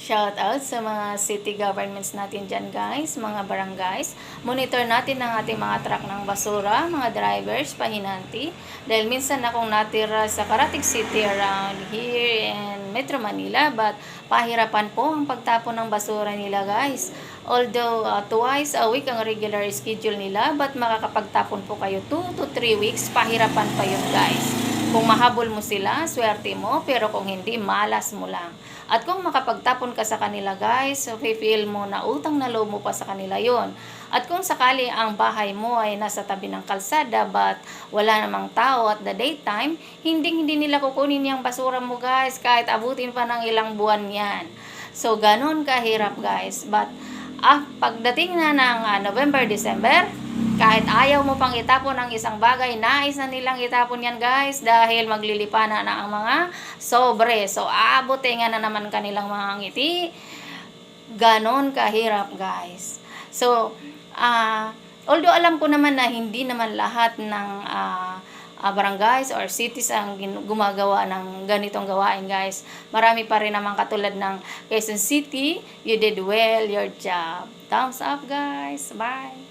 Shout out sa mga city governments natin dyan guys, mga barangays. Monitor natin ang ating mga truck ng basura, mga drivers, pahinanti. Dahil minsan akong natira sa Karatig City around here in Metro Manila, but pahirapan po ang pagtapon ng basura nila guys. Although twice a week ang regular schedule nila, but makakapagtapon po kayo 2 to 3 weeks, pahirapan pa yun guys. Kung mahabol mo sila, swerte mo, pero kung hindi, malas mo lang. At kung makapagtapon ka sa kanila guys, so feel mo na utang na loob mo pa sa kanila yon. At kung sakali ang bahay mo ay nasa tabi ng kalsada but wala namang tao at the daytime, hindi nila kukunin yung basura mo guys kahit abutin pa ng ilang buwan yan. So ganon kahirap guys. But pagdating na ng November, December, kahit ayaw mo pang itapon ang isang bagay, nais na nilang itapon yan guys dahil maglilipana na ang mga sobre. So aabutin nga na naman kanilang mga ngiti. Ganon kahirap guys. So although alam ko naman na hindi naman lahat ng barangays or cities ang gumagawa ng ganitong gawain guys. Marami pa rin naman katulad ng Quezon City. You did well your job. Thumbs up guys. Bye.